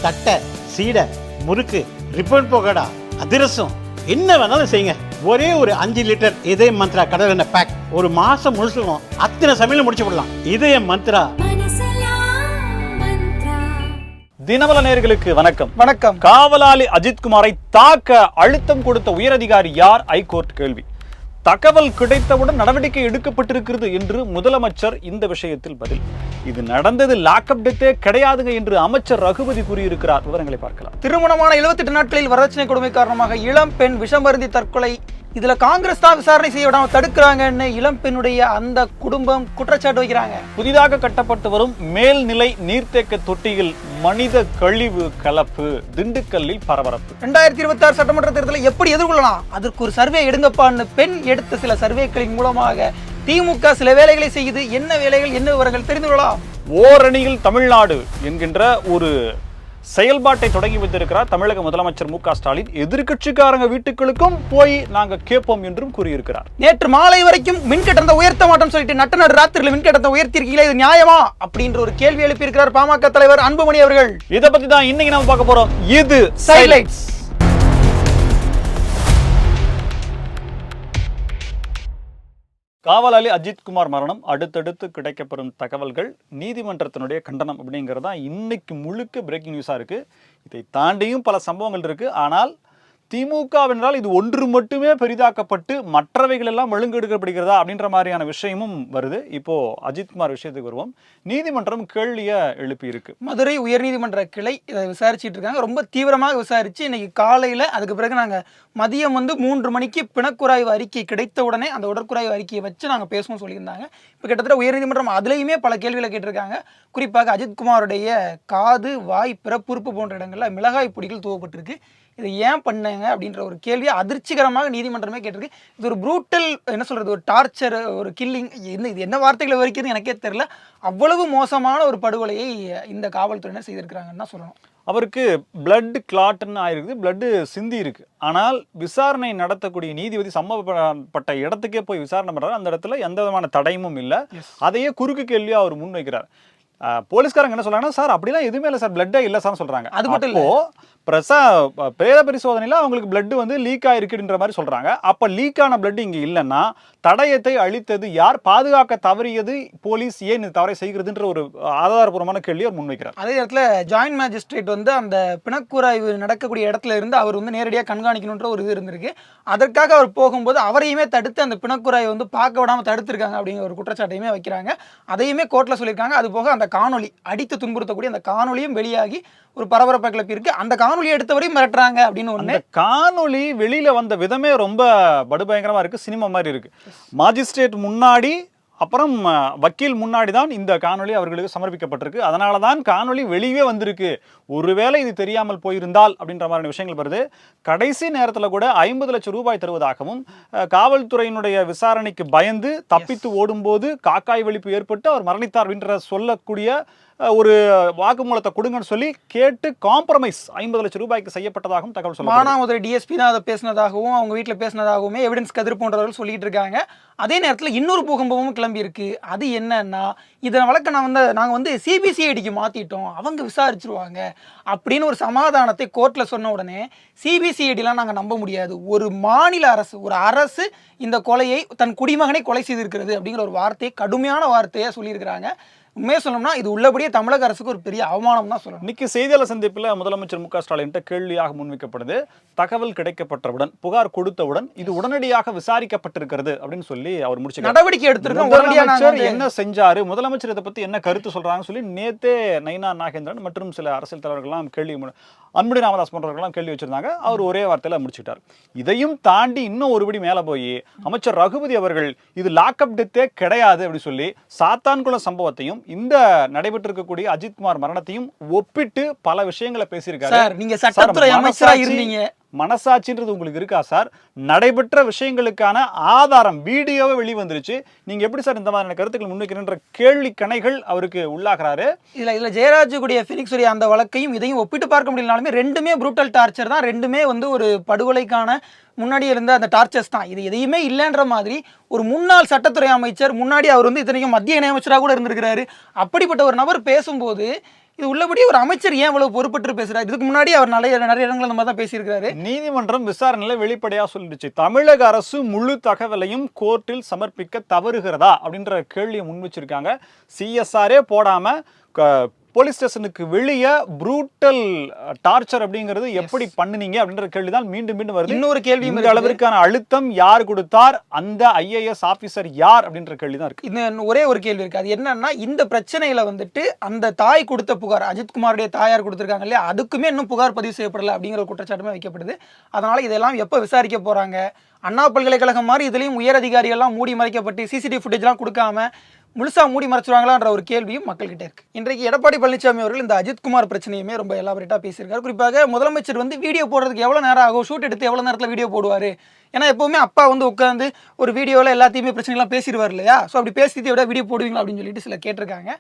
தட்டை, சீடை, முறுக்கு, ரிப்பன் பக்கோடா, அதிரசம், என்ன வேணாலும் செய்யுங்க. ஒரே ஒரு 5 லிட்டர் இதய மந்த்ரா கடல் எண்ணெய் பேக் ஒரு மாசம் முழுசுக்கும் அத்தனை சமையல் முடிச்சு விடலாம். இதய மந்த்ரா. தினமல நேயர்களுக்கு வணக்கம். வணக்கம். காவலாளி அஜித்குமாரை தாக்க அழுத்தம் கொடுத்த உயரதிகாரி யார்? ஐகோர்ட் கேள்வி. தகவல் கிடைத்தவுடன் நடவடிக்கை எடுக்கப்பட்டிருக்கிறது என்று முதலமைச்சர் இந்த விஷயத்தில் பதில். இது நடந்தது லாக்அப் டெத்தே கிடையாதுங்க என்று அமைச்சர் ரகுபதி கூறியிருக்கிறார். விவரங்களை பார்க்கலாம். திருமணமான 78 நாட்களில் வரதட்சணை கொடுமை காரணமாக இளம் பெண் விஷமருந்தி தற்கொலை. இதுல காங்கிரஸ் தான் விசாரணை செய்ய விடாம தடுக்கிறாங்கன்னு இளம் பெண்ணுடைய அந்த குடும்பம் குற்றச்சாட்டு வைக்கிறாங்க. புதிதாக கட்டப்பட்டு வரும் மேல்நிலை நீர்த்தேக்க தொட்டியில் மனித கழிவு கலப்பு. திண்டுக்கல்லில் பரபரப்பு. 2026 சட்டமன்ற தேர்தலை எப்படி எதிர்கொள்ளலாம், அதற்கு ஒரு சர்வே எடுங்கப்பான்னு பெண் எடுத்த சில சர்வேக்களின் மூலமாக திமுக சில வேலைகளை செய்யுது. என்ன வேலைகள், என்ன விவரங்கள் தெரிந்து கொள்ளலாம். ஓரணியில் தமிழ்நாடு என்கின்ற ஒரு செயல்பாட்டை தொடங்கி வைத்திருக்கிறார் தமிழக முதலமைச்சர் மு க ஸ்டாலின். எதிர்கட்சிக்காரங்க வீட்டுகளுக்கும் போய் நாங்க கேட்போம் என்றும் கூறியிருக்கிறார். நேற்று மாலை வரைக்கும் மின்கட்டணத்தை உயர்த்த மாட்டோம் சொல்லிட்டு நட்டு நடு ராத்திரியில் மின்கட்டணத்தை உயர்த்திருக்கீங்களா, இது நியாயமா அப்படின்ற ஒரு கேள்வி எழுப்பியிருக்கிறார் பாமக தலைவர் அன்புமணி அவர்கள். இதை பத்தி தான் இன்னைக்கு நம்ம பார்க்க போறோம். இது சைலைட்ஸ். காவலாளி அஜித்குமார் மரணம், அடுத்தடுத்து கிடைக்கப்பெறும் தகவல்கள், நீதிமன்றத்தினுடைய கண்டனம் அப்படிங்கிறதா இன்னைக்கு முழுக்க பிரேக்கிங் நியூஸாக இருக்கு. இதை தாண்டியும் பல சம்பவங்கள் இருக்கு. ஆனால் திமுகவென்றால் இது ஒன்று மட்டுமே பெரிதாக்கப்பட்டு மற்றவைகள் எல்லாம் ஒழுங்கெடுக்கப்படுகிறதா அப்படின்ற மாதிரியான விஷயமும் வருது. இப்போ அஜித்குமார் விஷயத்துக்கு வருவோம். நீதிமன்றம் கேள்வியை எழுப்பி இருக்கு. மதுரை உயர்நீதிமன்ற கிளை இதை விசாரிச்சுட்டு இருக்காங்க. ரொம்ப தீவிரமாக விசாரிச்சு இன்னைக்கு காலையில், அதுக்கு பிறகு நாங்கள் மதியம் 3 மணிக்கு பிணக்குறாய்வு அறிக்கை கிடைத்த உடனே அந்த உடற்குறாய்வு அறிக்கையை வச்சு நாங்கள் பேசுவோம் சொல்லியிருந்தாங்க. இப்போ கிட்டத்தட்ட உயர்நீதிமன்றம் அதுலேயுமே பல கேள்விகளை கேட்டிருக்காங்க. குறிப்பாக அஜித்குமாருடைய காது, வாய், பிறப்புறுப்பு போன்ற இடங்களில் மிளகாய் பொடிகள் தூவப்பட்டிருக்கு. இதை ஏன் பண்ணாங்க அப்படின்ற ஒரு கேள்வியை அதிர்ச்சிகரமாக நீதிமன்றமே கேட்டிருக்கு. இது ஒரு ப்ரூட்டல், என்ன சொல்கிறது, ஒரு டார்ச்சர், ஒரு கில்லிங், இது என்ன வார்த்தைகளை வரைக்கும் எனக்கே தெரியல. அவ்வளவு மோசமான ஒரு படுகொலையை இந்த காவல்துறையினர் செய்திருக்கிறாங்கன்னு தான் சொல்லணும். அவருக்கு பிளட் கிளாட்னு ஆயிருக்கு, பிளட்டு சிந்தி இருக்கு. ஆனால் விசாரணை நடத்தக்கூடிய நீதிபதி சம்பவப்பட்ட இடத்துக்கே போய் விசாரணை பண்றாரு. அந்த இடத்துல எந்த விதமான தடையும் இல்லை. அதையே குறுக்கு கேள்வியா அவர் முன்வைக்கிறார். போலீஸ்காரங்க என்ன சொல்றாங்கன்னா, சார் அப்படிலாம் எதுவுமே இல்லை சார், பிளட்டே இல்லை சார் சொல்றாங்க. அது மட்டும் இல்லை, பிரேத பரிசோதனையில் அவங்களுக்கு பிளட் லீக் ஆயிருக்குன்ற மாதிரி சொல்றாங்க. அப்ப லீக் ஆன பிளட் இங்க இல்லைன்னா தடயத்தை அளித்தது யார், பாதுகாக்க தவறியது போலீஸ் ஏன் இந்த தவறை செய்கிறதுன்ற ஒரு ஆதாரபூர்வமான கேள்வி அவர் முன்வைக்கிறார். அதே இடத்துல ஜாயின்ட் மேஜிஸ்ட்ரேட் அந்த பிணக்குறாய்வு நடக்கக்கூடிய இடத்துல இருந்து அவர் நேரடியாக கண்காணிக்கணுன்ற ஒரு இது இருந்திருக்கு. அதற்காக அவர் போகும்போது அவரையுமே தடுத்து அந்த பிணக்குறாய்வு பார்க்க விடாமல் தடுத்திருக்காங்க அப்படிங்கிற ஒரு குற்றச்சாட்டையுமே வைக்கிறாங்க. அதையுமே கோர்ட்டில் சொல்லியிருக்காங்க. அது போக அந்த காணொலி, அடித்து துன்புறுத்தக்கூடிய அந்த காணொலியும் வெளியாகி ஒரு பரபரப்பை கிளப்பி இருக்கு. அந்த காணொலி எடுத்தவரையும் மிரட்டுறாங்க அப்படின்னு ஒன்று. காணொலி வெளியில வந்த விதமே ரொம்ப படுபயங்கரமா இருக்கு, சினிமா மாதிரி இருக்கு. மாஜிஸ்ட்ரேட் முன்னாடி, அப்புறம் வக்கீல் முன்னாடி தான் இந்த காணொலி அவர்களுக்கு சமர்ப்பிக்கப்பட்டிருக்கு. அதனால தான் காணொலி வெளியே வந்திருக்கு. ஒருவேளை இது தெரியாமல் போயிருந்தால் அப்படின்ற மாதிரியான விஷயங்கள் வருது. கடைசி நேரத்தில் கூட 50 லட்சம் ரூபாய் தருவதாகவும், காவல்துறையினுடைய விசாரணைக்கு பயந்து தப்பித்து ஓடும்போது காக்காய் வலிப்பு ஏற்பட்டு அவர் மரணித்தார் அப்படின்ற சொல்லக்கூடிய ஒரு வாக்குமூலத்தை கொடுங்கன்னு சொல்லி கேட்டு காம்ப்ரமைஸ் 50 லட்சம் ரூபாய்க்கு செய்யப்பட்டதாகவும் தகவல் சொல்லுவாங்க. மானாமதுரை டிஎஸ்பி தான் அதை பேசினதாகவும் அவங்க வீட்டில் பேசினதாகவுமே எவிடன்ஸ் கதிர் போன்றவர்கள் சொல்லிட்டு இருக்காங்க. அதே நேரத்தில் இன்னொரு பூகம்பமும் கிளம்பி இருக்கு. அது என்னன்னா, இதன் வழக்க நாங்கள் சிபிசிஐடிக்கு மாற்றிட்டோம், அவங்க விசாரிச்சிருவாங்க அப்படின்னு ஒரு சமாதானத்தை கோர்ட்டில் சொன்ன உடனே சிபிசிஐடிலாம் நாங்கள் நம்ப முடியாது, ஒரு மாநில அரசு, ஒரு அரசு இந்த கொலையை, தன் குடிமகனை கொலை செய்திருக்கிறது அப்படிங்கிற ஒரு வார்த்தையை, கடுமையான வார்த்தையை சொல்லியிருக்கிறாங்க. உண்மையை சொல்லணும்னா இது உள்ளபடியே தமிழக அரசுக்கு ஒரு பெரிய அவமானம் தான் சொல்லணும். இன்னைக்கு செய்தியாளர் சந்திப்பில் முதலமைச்சர் மு க ஸ்டாலின் கேள்வியாக முன்வைக்கப்படுது. தகவல் கிடைக்கப்பட்டவுடன், புகார் கொடுத்தவுடன் இது உடனடியாக விசாரிக்கப்பட்டிருக்கிறது அப்படின்னு சொல்லி அவர் முடிச்சு நடவடிக்கை எடுத்திருக்கோம். முதலமைச்சர் என்ன செஞ்சாரு, முதலமைச்சர் இதை பத்தி என்ன கருத்து சொல்றாங்கன்னு சொல்லி நேத்தே நயினா நாகேந்திரன் மற்றும் சில அரசியல் தலைவர்கள்லாம் கேள்வி, அன்புமணி ராமதாஸ் போன்றவர்கள்லாம் கேள்வி வச்சிருந்தாங்க. அவர் ஒரே வார்த்தையில முடிச்சுட்டார். இதையும் தாண்டி இன்னும் ஒருபடி மேல போய் அமைச்சர் ரகுபதி அவர்கள் இது லாக்அப் டெத்தே கிடையாது அப்படின்னு சொல்லி சாத்தான்குளம் சம்பவத்தையும் இந்த நடைபெற்றிருக்கக்கூடிய அஜித்குமார் மரணத்தையும் ஒப்பிட்டு பல விஷயங்களை பேசியிருக்காரு. நீங்க சட்டத்துறை அமைச்சரா இருந்தீங்க, மனசாட்சின்றது உங்களுக்கு இருக்கா சார்? நடைபெற்ற விஷயங்களுக்கான ஆதாரம் வீடியோவே வெளிவந்துருச்சு, நீங்க எப்படி சார் இந்த மாதிரியான கருத்துக்கள் முன்வைக்கிற கேள்வி கணைகள் அவருக்கு உள்ளாகிறாரு. இதுல ஜெயராஜுடைய பினிக்ஸ் அந்த வழக்கையும் இதையும் ஒப்பிட்டு பார்க்க முடியலனாலுமே ரெண்டுமே ப்ரூட்டல் டார்ச்சர் தான். ரெண்டுமே ஒரு படுகொலைக்கான முன்னாடி இருந்த அந்த டார்ச்சர்ஸ் தான். இது எதையுமே இல்லைன்ற மாதிரி ஒரு முன்னாள் சட்டத்துறை அமைச்சர், முன்னாடி அவர் இத்தனைக்கும் மத்திய இணையமைச்சராக கூட இருந்திருக்கிறாரு. அப்படிப்பட்ட ஒரு நபர் பேசும்போது இது உள்ளபடி ஒரு அமைச்சர் ஏன் இவ்வளவு பொறுப்பற்று பேசுறாரு? இதுக்கு முன்னாடி அவர் நிறைய இடங்கள் அந்த மாதிரி தான் பேசியிருக்காரு. நீதிமன்றம் விசாரணையில வெளிப்படையா சொல்லிடுச்சு, தமிழக அரசு முழு தகவலையும் கோர்ட்டில் சமர்ப்பிக்க தவறுகிறதா அப்படின்ற கேள்வியை முன் வச்சிருக்காங்க. சிஎஸ்ஆரே போடாம போலீஸ் ஸ்டேஷனுக்கு வெளியே ப்ரூட்டல் டார்ச்சர் அப்படிங்கிறது எப்படி பண்ணுனீங்க அப்படின்ற கேள்விதான் மீண்டும் மீண்டும் வருது. இன்னொரு கேள்வி, இந்த அளவிற்கான அழுத்தம் யார் கொடுத்தார், அந்த ஐஏஎஸ் ஆபீசர் யார் அப்படின்ற கேள்விதான் இருக்கு. இன்னும் ஒரே ஒரு கேள்வி இருக்கு. அது என்னன்னா, இந்த பிரச்சனையில வந்துட்டு அந்த தாய் கொடுத்த புகார், அஜித்குமாருடைய தாயார் கொடுத்திருக்காங்க இல்லையா, அதுக்குமே இன்னும் புகார் பதிவு செய்யப்படல அப்படிங்கிற ஒரு குற்றச்சாட்டுமே வைக்கப்படுது. அதனால இதெல்லாம் எப்ப விசாரிக்க போறாங்க? அண்ணா பல்கலைக்கழகம் மாதிரி இதுலயும் உயர் அதிகாரிகள்லாம் மூடி மறைக்கப்பட்டு சிசிடிவி ஃபுட்டேஜ்லாம் கொடுக்காம முழுசா மூடி மறைச்சிருவாங்களான்ற ஒரு கேள்வியும் மக்கள்கிட்ட இருக்கு. இன்றைக்கு எடப்பாடி பழனிசாமி அவர்கள் இந்த அஜித்குமார் பிரச்சனையுமே ரொம்ப எலாபரேட்டா பேசியிருக்காரு. குறிப்பாக முதலமைச்சர் வந்து வீடியோ போடுறதுக்கு எவ்வளவு நேரம் ஆகும், ஷூட் எடுத்து எவ்வளவு நேரத்தில் வீடியோ போடுவாரு? ஏன்னா எப்பவுமே அப்பா வந்து உட்காந்து ஒரு வீடியோவில் எல்லாத்தையுமே பிரச்சனைலாம் பேசிடுவார் இல்லையா? ஸோ அப்படி பேசிட்டு விட வீடியோ போடுவீங்களா அப்படின்னு சொல்லிட்டு சில கேட்டிருக்காங்க.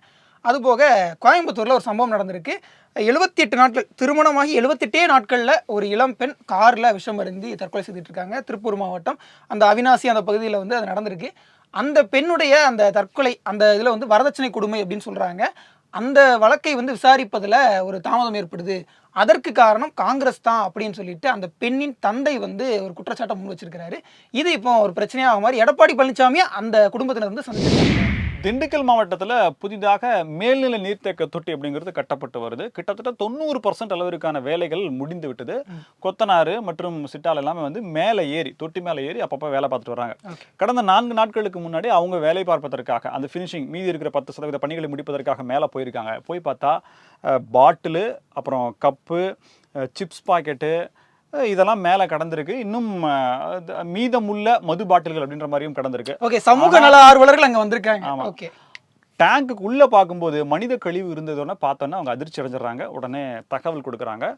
அதுபோக கோயம்புத்தூரில் ஒரு சம்பவம் நடந்திருக்கு. 78 நாட்கள் திருமணமாகி 78 நாட்களில் ஒரு இளம் பெண் காரில் விஷம் அருந்தி தற்கொலை செய்துட்டு இருக்காங்க. திருப்பூர் மாவட்டம் அந்த அவினாசி அந்த பகுதியில் வந்து அது நடந்திருக்கு. அந்த பெண்ணுடைய அந்த தற்கொலை அந்த இதில் வந்து வரதட்சணை கொடுமை அப்படின்னு சொல்கிறாங்க. அந்த வழக்கை வந்து விசாரிப்பதில் ஒரு தாமதம் ஏற்படுது, அதற்கு காரணம் காங்கிரஸ் தான் அப்படின்னு சொல்லிட்டு அந்த பெண்ணின் தந்தை வந்து ஒரு குற்றச்சாட்டை முன் வச்சிருக்கிறாரு. இது இப்போ ஒரு பிரச்சனையாக மாதிரி எடப்பாடி பழனிசாமியை அந்த குடும்பத்தினர் வந்து சந்திச்சிருக்காங்க. திண்டுக்கல் மாவட்டத்தில் புதிதாக மேல்நிலை நீர்த்தேக்க தொட்டி அப்படிங்கிறது கட்டப்பட்டு வருது. கிட்டத்தட்ட 90% அளவிற்கான வேலைகள் முடிந்து விட்டது. கொத்தனாறு மற்றும் சிட்டால் எல்லாமே வந்து மேலே ஏறி தொட்டி மேலே ஏறி அப்பப்போ வேலை பார்த்துட்டு வராங்க. கடந்த 4 நாட்களுக்கு முன்னாடி அவங்க வேலை பார்ப்பதற்காக அந்த ஃபினிஷிங் மீதி இருக்கிற 10% பணிகளை முடிப்பதற்காக மேலே போயிருக்காங்க. போய் பார்த்தா பாட்டிலு, அப்புறம் கப்பு, சிப்ஸ் பாக்கெட்டு இதெல்லாம் மேலே கடந்திருக்கு. இன்னும் மீதமுள்ள மது பாட்டில்கள் அப்படின்ற மாதிரியும் கடந்திருக்கு. ஓகே, சமூக நல ஆர்வலர்கள் அங்கே வந்திருக்காங்க. ஓகே, டேங்குக்கு உள்ள பார்க்கும்போது மனித கழிவு இருந்ததுன்னு பார்த்தோன்னா அவங்க அதிர்ச்சி அடைஞ்சிடறாங்க. உடனே தகவல் கொடுக்குறாங்க.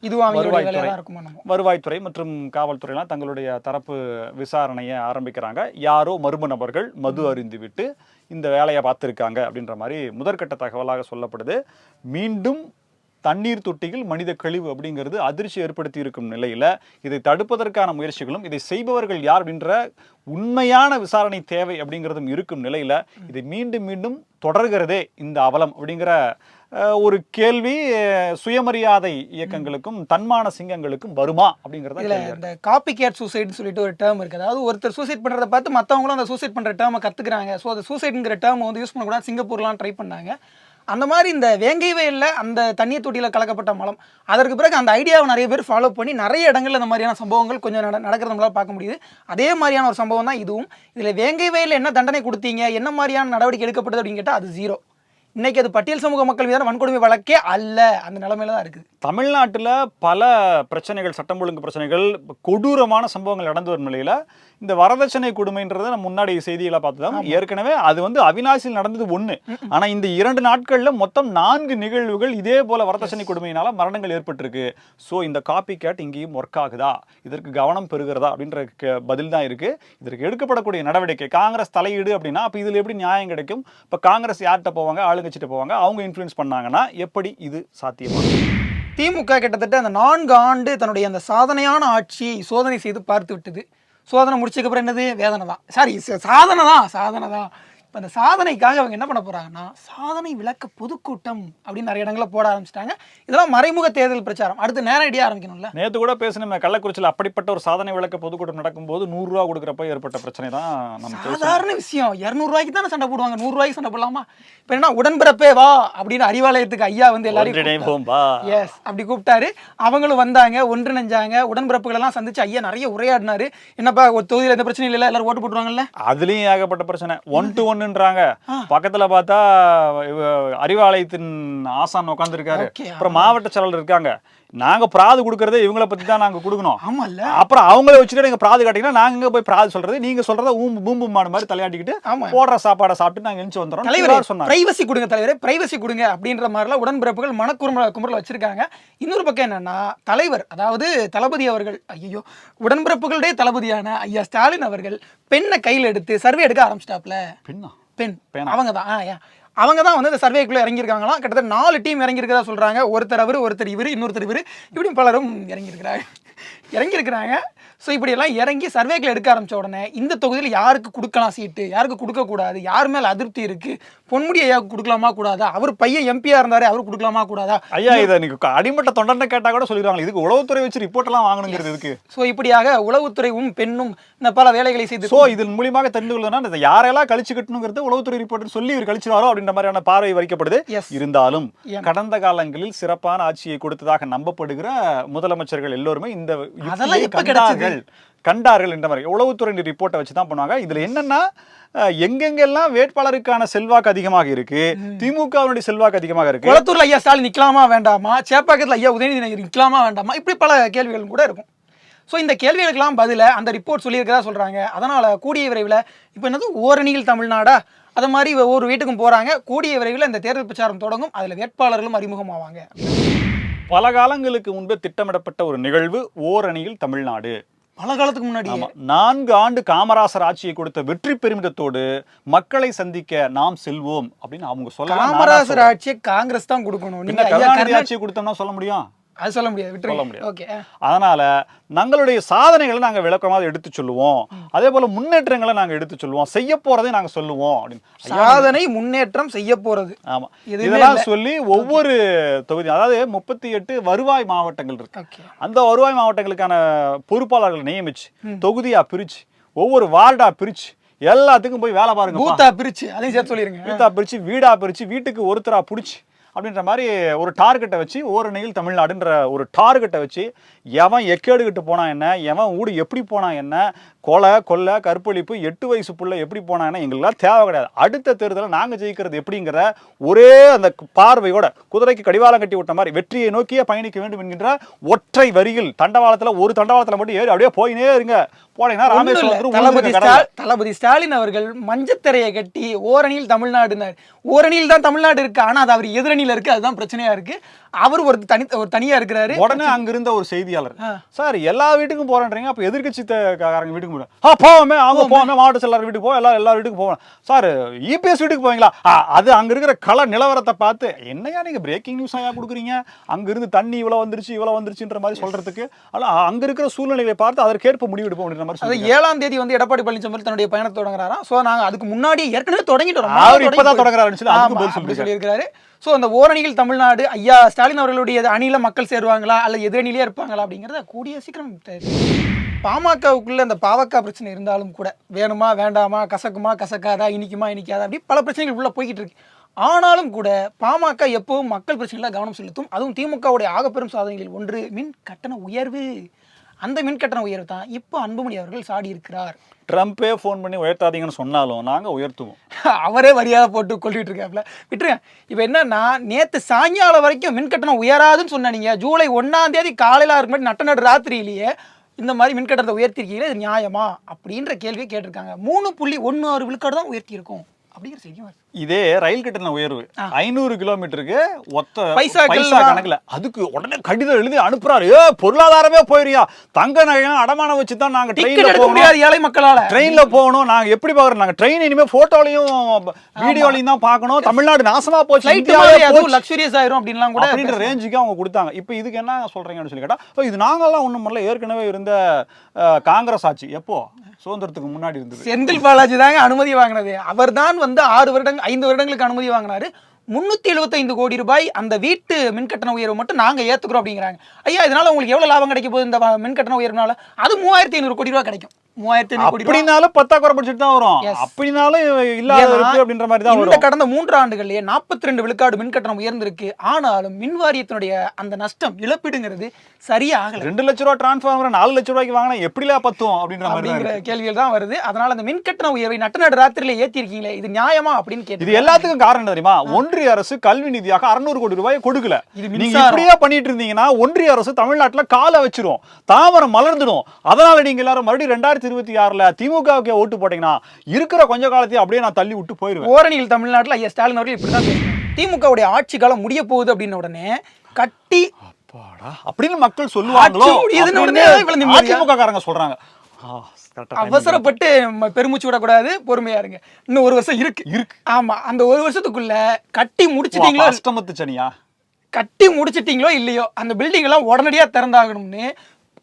வருவாய்த்துறை மற்றும் காவல்துறையெல்லாம் தங்களுடைய தரப்பு விசாரணையை ஆரம்பிக்கிறாங்க. யாரோ மர்ம நபர்கள் மது அருந்தி விட்டு இந்த வேலையை பார்த்துருக்காங்க அப்படின்ற மாதிரி முதற்கட்ட தகவலாக சொல்லப்படுது. மீண்டும் தண்ணீர் தொட்டிகள் மனித கழிவு அப்படிங்கிறது அதிர்ச்சி ஏற்படுத்தி இருக்கும் நிலையில இதை தடுப்பதற்கான முயற்சிகளும் இதை செய்பவர்கள் யார் அப்படின்ற உண்மையான விசாரணை தேவை அப்படிங்கிறதும் இருக்கும் நிலையில இதை மீண்டும் மீண்டும் தொடர்கிறதே இந்த அவலம் அப்படிங்கிற ஒரு கேள்வி சுயமரியாதை இயக்கங்களுக்கும் தன்மான சிங்கங்களுக்கும் வருமா அப்படிங்கறத. இந்த காப்பி கேட் சூசைட்னு சொல்லிட்டு ஒரு டேர்ம் இருக்கு. அதாவது ஒருத்தர் சூசைட் பண்றதை பார்த்து மற்றவங்களும் அந்த சூசைட் பண்ற டேர்மை கத்துக்கிறாங்க. ஸோ அந்த சூசைட்ங்கிற டேர்ம் வந்து யூஸ் பண்ணக்கூடாது. சிங்கப்பூர்லாம் ட்ரை பண்ணாங்க. அந்த மாதிரி இந்த வேங்கை வயலில் அந்த தண்ணீர் தொட்டியில் கலக்கப்பட்ட மலம், அதற்கு பிறகு அந்த ஐடியாவை நிறைய பேர் ஃபாலோ பண்ணி நிறைய இடங்களில் அந்த மாதிரியான சம்பவங்கள் கொஞ்சம் நடக்கிறது நம்மளால் பார்க்க முடியுது. அதே மாதிரியான ஒரு சம்பவம் தான் இதுவும். இதில் வேங்கை வயலில் என்ன தண்டனை கொடுத்தீங்க, என்ன மாதிரியான நடவடிக்கை எடுக்கப்பட்டது அப்படின்னு கேட்டால் அது 0. இன்னைக்கு அது பட்டியல் சமூக மக்கள் மீதான வன்கொடுமை வழக்கே அல்ல, அந்த நிலைமையில தான் இருக்குது. தமிழ்நாட்டில் பல பிரச்சனைகள், சட்டம் ஒழுங்கு பிரச்சனைகள், கொடூரமான சம்பவங்கள் நடந்து வரும் நிலையில இந்த வரதட்சணை கொடுமைன்றதை நம்ம முன்னாடி செய்திகளை பார்த்துதான். ஏற்கனவே அது வந்து அவினாசியில் நடந்தது 1. ஆனா இந்த 2 நாட்கள்ல மொத்தம் 4 நிகழ்வுகள் இதே போல வரதட்சணை கொடுமையினால மரணங்கள் ஏற்பட்டிருக்கு. ஸோ இந்த காப்பி கேட் இங்கேயும் ஒர்க் ஆகுதா, இதற்கு கவனம் பெறுகிறதா அப்படின்ற பதில் தான் இருக்கு. இதற்கு எடுக்கப்படக்கூடிய நடவடிக்கை காங்கிரஸ் தலையீடு அப்படின்னா அப்ப இதுல எப்படி நியாயம் கிடைக்கும்? இப்ப காங்கிரஸ் யார்கிட்ட போவாங்க, ஆளுங்கட்சிட்டு போவாங்க. அவங்க இன்ஃப்ளூயன்ஸ் பண்ணாங்கன்னா எப்படி இது சாத்தியமாகும்? திமுக கிட்டத்தட்ட அந்த 4 ஆண்டு தன்னுடைய அந்த சாதனையான ஆட்சியை சோதனை செய்து பார்த்து விட்டது. சோதனை முடிச்சதுக்கப்புறம் என்னது, வேதனை தான். சாதனை தான். இப்போ அந்த சாதனைக்காக அவங்க என்ன பண்ண போகிறாங்கன்னா, சாதனை விளக்க பொதுக்கூட்டம் அப்படின்னு நிறைய இடங்களில் போட ஆரம்பிச்சிட்டாங்க. இதெல்லாம் மறைமுக தேர்தல் பிரச்சாரம். அடுத்து நேரடியாக ஆரம்பிக்கணும்ல. நேற்று கூட பேசணும், கள்ளக்குறிச்சியில் அப்படிப்பட்ட ஒரு சாதனை விளக்க பொதுக்கூட்டம் நடக்கும்போது 100 ரூபா கொடுக்குறப்ப ஏற்பட்ட பிரச்சனை தான் நம்ம சாதாரண விஷயம். 200 ரூபாய்க்கு தானே சண்டை போடுவாங்க, 100 ரூபாய்க்கு சண்டை போடலாமா? இப்போ என்ன உடன்பிறப்பே வா அப்படின்னு அறிவாலயத்துக்கு ஐயா வந்து எல்லாரும் அப்படி கூப்பிட்டாரு. அவங்களும் வந்தாங்க, ஒன்றிணைஞ்சாங்க, உடன்பிறப்புகள் எல்லாம் சந்திச்சு ஐயா நிறைய உரையாடினாரு. என்னப்பா ஒரு தொகுதியில் எந்த பிரச்சனையும் இல்லை, எல்லாரும் ஓட்டு போட்டுருவாங்கல்ல. அதுலயும் ஏகப்பட்ட பிரச்சனை. 1-to-1 பக்கத்துல பார்த்தா அறிவாலயத்தின் ஆசான் உட்கார்ந்து இருக்காரு. அப்புறம் மாவட்ட செயலர் இருக்காங்க. நாங்க பிராது கொடுக்கறதே இவங்களை பத்தி தான் நாங்க கொடுக்கணும். அப்புறம் அவங்களே வச்சுட்டு நீங்க பிராது காட்டிங்கன்னா நாங்க போய் பிராது சொல்றது, நீங்க சொல்றத பூம்பு மாடு மாதிரி தலையாட்டிக்கிட்டு போடுற சாப்பாடை சாப்பிட்டு நாங்க எழுந்து வந்துறோம். தலைவர் சொன்னாங்க பிரைவசி கொடுங்க, தலைவரே பிரைவசி கொடுங்க அப்படின்ற மாதிரிலாம் உடன்பிறப்புகள் குமுறல வச்சிருக்காங்க. இன்னொரு பக்கம் என்னன்னா, தலைவர் அதாவது தளபதி அவர்கள், ஐயோ உடன்பிறப்புகளுடைய தளபதியான ஐயா ஸ்டாலின் அவர்கள் பெண்ணை கையில் எடுத்து சர்வே எடுக்க ஆரம்பிச்சிட்டாப்ல. பெண் அவங்க தான் வந்து இந்த சர்வேக்குள்ள இறங்கியிருக்காங்களாம். கிட்டத்தட்ட 4 டீம் இறங்கியிருக்கதா சொல்றாங்க. ஒருத்தர் இவர், ஒருத்தர் இவர், இன்னொருத்தர் இவர், இப்படி பலரும் இறங்கியிருக்கிறாங்க. இறங்கியிருக்கிறாங்க. ஸோ இப்படியெல்லாம் இறங்கி சர்வேக்கள் எடுக்க ஆரம்பித்த உடனே இந்த தொகுதியில் யாருக்கு கொடுக்கலாம் சீட்டு, யாருக்கு கொடுக்கக்கூடாது, யார் மேலே அதிருப்தி இருக்குது, பொன்முடி ஐயாவுக்கு கொடுக்கலாமா கூடாதா, அவர் பையன் எம்பியாக இருந்தார் அவருக்கு கொடுக்கலாமா கூடாதா. ஐயா இதை நீங்கள் அடிமட்ட தொண்டனை கேட்டால் கூட சொல்லிடுவாங்க, இதுக்கு உளவுத்துறை வச்சு ரிப்போர்ட் எல்லாம் வாங்கணுங்கிறது இருக்கு. ஸோ இப்படியாக உளவுத்துறையும் பெண்ணும் இந்த பல வேலைகளை செய்து ஸோ இதன் மூலியமாக தெரிந்து கொள்ளணும்னா இதை யாரெல்லாம் கழிச்சு கட்டணுங்கிறது உளவுத்துறை ரிப்போர்ட் சொல்லி இவர் கழிச்சுவாரோ அப்படின்ற மாதிரியான பார்வை வைக்கப்படுது. இருந்தாலும் கடந்த காலங்களில் சிறப்பான ஆட்சியை கொடுத்ததாக நம்பப்படுகிற முதலமைச்சர்கள் எல்லோருமே இந்த கண்டார்கள் என்ற மாதிரி உளவுத்துறை ரிப்போர்ட்டை வச்சு தான் பண்ணுவாங்க. இதுல என்னன்னா எங்கெங்கெல்லாம் வேட்பாளருக்கான செல்வாக்கு அதிகமாக இருக்கு, திமுகவினுடைய செல்வாக்கு அதிகமாக இருக்கு, குளத்தூர்ல ஐயா ஸ்டாலின் நிக்கலாமா வேண்டாமா, சேப்பாக்கத்துல ஐயா உதயநிதி நிக்கலாமா வேண்டாமா, இப்படி பல கேள்விகள் கூட இருக்கும். ஸோ இந்த கேள்விகளுக்கெல்லாம் பதில அந்த ரிப்போர்ட் சொல்லியிருக்கிறதா சொல்றாங்க. அதனால கூடிய விரைவில் இப்போ என்னது ஓரணியில் தமிழ்நாடா அதை மாதிரி ஒவ்வொரு வீட்டுக்கும் போறாங்க. கூடிய விரைவில் இந்த தேர்தல் பிரச்சாரம் தொடங்கும், அதுல வேட்பாளர்களும் அறிமுகமாவாங்க. பல காலங்களுக்கு முன்பே திட்டமிடப்பட்ட ஒரு நிகழ்வு ஓரணியில் தமிழ்நாடு. பல காலத்துக்கு முன்னாடி 4 ஆண்டு காமராசர் ஆட்சியை கொடுத்த வெற்றி பெருமிதத்தோடு மக்களை சந்திக்க நாம் செல்வோம் அப்படின்னு அவங்க சொல்ல. காமராசர் ஆட்சியை காங்கிரஸ் தான் கொடுக்கணும், நீங்க கருணாநிதி ஆட்சியை கொடுத்தோம்னா சொல்ல முடியும்? அது சொல்ல முடியாது, சொல்ல முடியாது. ஓகே, அதனால நம்மளுடைய சாதனைகளை நாங்க விளக்கமாக எடுத்து சொல்லுவோம், அதே போல முன்னேற்றங்களை நாங்க எடுத்து சொல்லுவோம், செய்ய போறதை நாங்க சொல்லுவோம் அப்படின்னு. சாதனை முன்னேற்றம் செய்ய போறது, ஆமா, இதெல்லாம் சொல்லி ஒவ்வொரு தொகுதி, அதாவது 38 வருவாய் மாவட்டங்கள் இருக்கு. அந்த வருவாய் மாவட்டங்களுக்கான பொறுப்பாளர்களை நியமிச்சு தொகுதியா பிரிச்சு ஒவ்வொரு வார்டா பிரிச்சு எல்லாத்துக்கும் போய் வேலை பாருங்க, பூத்தா பிரிச்சு அதையும் சேர்த்து சொல்லிருங்க, பூத்தா பிரிச்சு வீடா பிரிச்சு வீட்டுக்கு ஒருத்தரா பிடிச்சி அப்படின்ற மாதிரி ஒரு டார்கெட்டை வச்சு ஓரணியில் தமிழ்நாடுன்ற ஒரு டார்கெட்டை வச்சு எவன் எக்கேடுகிட்டு போனா என்ன, எவன் ஊடு எப்படி போனா என்ன, கொலை கொள்ளை கற்பழிப்பு 8 வயசு புள்ள எப்படி போனா என்ன, எங்களுக்கெல்லாம் தேவை கிடையாது. அடுத்த தேர்தலில் நாங்கள் ஜெயிக்கிறது எப்படிங்கிற ஒரே அந்த பார்வையோட குதிரைக்கு கடிவாளம் கட்டி விட்ட மாதிரி வெற்றியை நோக்கியே பயணிக்க வேண்டும் என்கின்ற ஒற்றை வரியில் தண்டவாளத்தில் ஒரு தண்டவாளத்தில் மட்டும் ஏறி அப்படியே போயினே இருங்க. போனீங்கன்னா ராமேஸ்வரம் தளபதி ஸ்டாலின் அவர்கள் மஞ்சத்திரையை கட்டி ஓரணியில் தமிழ்நாடுனார். ஓரணியில் தான் தமிழ்நாடு இருக்கு, ஆனா அது அவர் எதிரணியில இருக்கு, அதுதான் பிரச்சனையா இருக்கு. அவர் ஒரு தனியா இருக்கிறாரு. உடனே அங்க இருந்த ஒரு செய்தியாளர், சார் எல்லா வீட்டுக்கும் போறேன்றீங்க, அப்ப எதிர்கட்சி காரங்க வீட்டுக்கு போவோமே, அவங்க போவோமே, மாவட்ட செயலாளர் வீட்டுக்கு போவோம், எல்லா வீட்டுக்கும் போவோம். சார் இபிஎஸ் வீட்டுக்கு போவீங்களா? அது அங்க இருக்கிற கள நிலவரத்தை பார்த்து என்னையா நீங்க பிரேக்கிங் நியூஸ் ஆயா கொடுக்குறீங்க, அங்க இருந்து தண்ணி இவ்வளவு வந்துருச்சுன்ற மாதிரி சொல்றதுக்கு, அங்க இருக்கிற சூழ்நிலையை பார்த்து அதற்கேற்ப முடிவெடுப்போம் அப்படின்ற மாதிரி. அது 7ஆம் தேதி வந்து எடப்பாடி பழனிசாமி தன்னுடைய பயணத்தை தொடங்குறாராம். சோ நாங்க அதுக்கு முன்னாடி ஏற்கனவே தொடங்கிட்டோம், அவர் இப்பதான் தொடங்குறாருன்னு சொல்லி இருக்காரு. ஸோ அந்த ஓரணியில் தமிழ்நாடு ஐயா ஸ்டாலின் அவர்களுடைய அணியில மக்கள் சேருவாங்களா அல்ல எதிரணியிலே இருப்பாங்களா அப்படிங்கிறத கூடிய சீக்கிரம் பாமகவுக்குள்ள அந்த பாவக்கா பிரச்சனை இருந்தாலும் கூட வேணுமா வேண்டாமா, கசக்குமா கசக்காதா, இனிக்குமா இனிக்காதா, அப்படி பல பிரச்சனைகள் உள்ள போய்கிட்டு இருக்கு. ஆனாலும் கூட பாமக எப்பவும் மக்கள் பிரச்சனைகளை கவனம் செலுத்தும். அதுவும் திமுகவுடைய ஆகப்பெரும் சாதனைகளில் ஒன்று மின் கட்டண உயர்வு. அந்த மின் கட்டண உயர்வு தான் இப்போ அன்புமணி அவர்கள் சாடி இருக்கிறார். ட்ரம்ப்பே ஃபோன் பண்ணி உயர்த்தாதீங்கன்னு சொன்னாலும் நாங்கள் உயர்த்துவோம். அவரே வரியாக போட்டு கொள்ளிட்டு இருக்காப்ல. விட்டுருங்க. இப்போ என்னன்னா, நேற்று சாயங்காலம் வரைக்கும் மின் கட்டணம் உயராதுன்னு சொன்னீங்க. ஜூலை 1ஆம் தேதி காலையில் அவருக்கு மட்டும் நட்ட ராத்திரியிலேயே இந்த மாதிரி மின் கட்டணத்தை உயர்த்திருக்கீங்களே, இது நியாயமா அப்படின்ற கேள்வியை கேட்டிருக்காங்க. 3.16 விழுக்காடு தான் உயர்த்தியிருக்கோம் அப்படிங்கிற செய்தி வருது. இதே ரயில் கட்டண உயர்வு 500 கிலோமீட்டருக்கு ஒத்த பைசா கணக்குல அதுக்கு உடனே கடிதம் எழுதி அனுப்புறாரு. பொருளாதாரமே போயிரியா, தங்க நகையெல்லாம் அடமானம் வச்சு தான் நாங்க ட்ரெயின்ல போக முடியாது, ஏழை மக்களால ட்ரெயின்ல போகணும். நாங்க எப்படி பாக்குறோம், நாங்க ட்ரெயின் இனிமே போட்டோலையும் வீடியோலையும் தான் பார்க்கணும். தமிழ்நாடு நாசமா போச்சு, லக்ஸூரியஸ் ஆயிரும் அப்படின்லாம் கூட அப்படின்ற ரேஞ்சுக்கு அவங்க கொடுத்தாங்க. இப்போ இதுக்கு என்ன சொல்றீங்கன்னு சொல்லி கேட்டா, இது நாங்கெல்லாம் ஒண்ணும் பண்ணல, ஏற்கனவே இருந்த காங்கிரஸ் ஆட்சி எப்போ சுதந்திரத்துக்கு முன்னாடி இருந்தது, செந்தில் பாலாஜி தாங்க அனுமதி வாங்கினது. அவர் தான் வந்து 5 வருடங்களுக்கு அனுமதி வாங்கினாரு. 375 கோடி ரூபாய் அந்த வீட்டு மின்கட்டண உயர்வு மட்டும் நாங்க ஏத்துக்கிறோம் அப்படிங்கிறாங்க. ஐயா, இதனால உங்களுக்கு எவ்வளவு லாபம் கிடைக்க போகுது இந்த மின்கட்டண உயர்வுனால? அது 3500 கோடி ரூபாய் கிடைக்கும். 3500 கோடி அப்படினாலும் 10 பட்ஜெட் தான் வரும், அப்படினாலும் இல்லாத இருக்கு அப்படின்ற மாதிரி தான் வரும். இந்த கடந்த 3 ஆண்டுகளிலே 42 விழுக்காடு மின்கட்டணம் உயர்ந்திருக்கு. ஆனாலும் மின் வாரியத்தினுடைய அந்த நஷ்டம் இழப்பீடுங்கிறது சரியா ஆகல. 2 லட்ச ரூபாய் டிரான்ஸ்ஃபார்மர் 4 லட்ச ரூபாய்க்கு வாங்கினா எப்படிலாம் பத்தும் அப்படிங்கிற கேள்விகள் தான் வருது. அதனால அந்த மின்கட்டண உயர்வை நட்டு ராத்திரியில ஏத்தி இருக்கீங்களே, இது நியாயமா அப்படின்னு கேட்டு. இது எல்லாத்துக்கும் காரணம் தெரியுமா? ஒன்றிய அரசு கல்வி நிதியாக 600 கோடி ரூபாய் கொடுக்கல. நீங்க இப்படியே பண்ணிட்டு இருந்தீங்கன்னா ஒன்றிய அரசு தமிழ்நாட்டுல காலை வச்சிரும், தாமரம் மலர்ந்துடும். அதனால நீங்க எல்லாரும் மறுபடியும் 2026ல திமுகவுக்கு ஓட்டு போட்டீங்கன்னா இருக்கிற கொஞ்ச காலத்தையும் அப்படியே நான் தள்ளி விட்டு போயிருவேன். ஓரணியில் தமிழ்நாட்டுல ஐயா ஸ்டாலின் அவர்கள் இப்படிதான் திமுகவுடைய ஆட்சி காலம் முடிய போகுது அப்படின்னு உடனே கட்டி அப்படின்னு மக்கள் சொல்லுவாங்களோ, அதிமுக காரங்க சொல்றாங்க. அவசரப்பட்டு பெருமூச்சு விடக்கூடாது, பொறுமையா இருங்க, இன்னும் 1 வருஷம் இருக்கு. ஆமா, அந்த 1 வருஷத்துக்குள்ள கட்டி முடிச்சிட்டீங்களோ, அஷ்டமத்து சனியா கட்டி முடிச்சிட்டீங்களோ இல்லையோ, அந்த பில்டிங் எல்லாம் உடனடியா திறந்தாகணும்னு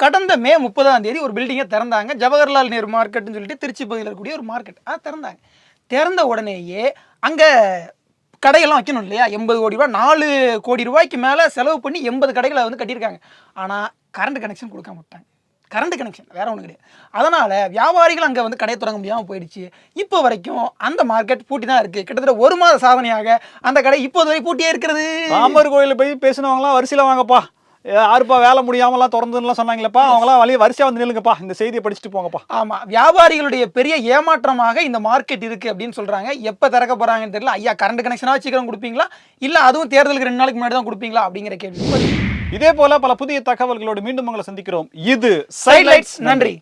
கடந்த மே 30ஆம் தேதி ஒரு பில்டிங்கை திறந்தாங்க. ஜவஹர்லால் நேரு மார்க்கெட்னு சொல்லிட்டு திருச்சி பகுதியில் இருக்கக்கூடிய ஒரு மார்க்கெட். அதை திறந்தாங்க. திறந்த உடனேயே அங்கே கடையெல்லாம் வைக்கணும் இல்லையா? 80 கோடி ரூபா, 4 கோடி ரூபாய்க்கு மேலே செலவு பண்ணி 80 கடைகளை வந்து கட்டியிருக்காங்க. ஆனால் கரண்ட் கனெக்ஷன் கொடுக்காம விட்டாங்க. கரண்ட் கனெக்ஷன் வேற ஒன்றும் கிடையாது. அதனால் வியாபாரிகள் அங்கே வந்து கடையை தொடங்க முடியாமல் போயிடுச்சு. இப்போ வரைக்கும் அந்த மார்க்கெட் பூட்டி தான் இருக்குது. கிட்டத்தட்ட 1 மாத சாதனையாக அந்த கடை இப்போது வரை பூட்டியே இருக்கிறது. ராமர் கோயிலில் போய் பேசினவங்களாம் வரிசையில் வாங்கப்பா, யாருப்பா வேலை முடியாமலாம் திறந்துலாம் சொன்னாங்களேப்பா, அவங்களாம் வரிசையாக வந்து நில்லுங்கப்பா, இந்த செய்தியை படிச்சுட்டு போங்கப்பா. ஆமாம், வியாபாரிகளுடைய பெரிய ஏமாற்றமாக இந்த மார்க்கெட் இருக்குது அப்படின்னு சொல்கிறாங்க. எப்போ திறக்க போகிறாங்கன்னு தெரியல. ஐயா கரண்ட் கனெக்ஷனாக சீக்கிரம் கொடுப்பீங்களா, இல்லை அதுவும் தேர்தலுக்கு 2 நாளைக்கு முன்னாடி தான் கொடுப்பீங்களா அப்படிங்கிற கேள்வி. இதே போல பல புதிய தகவல்களோடு மீண்டும் உங்களை சந்திக்கிறோம். இது சைட்லைட்ஸ். நன்றி.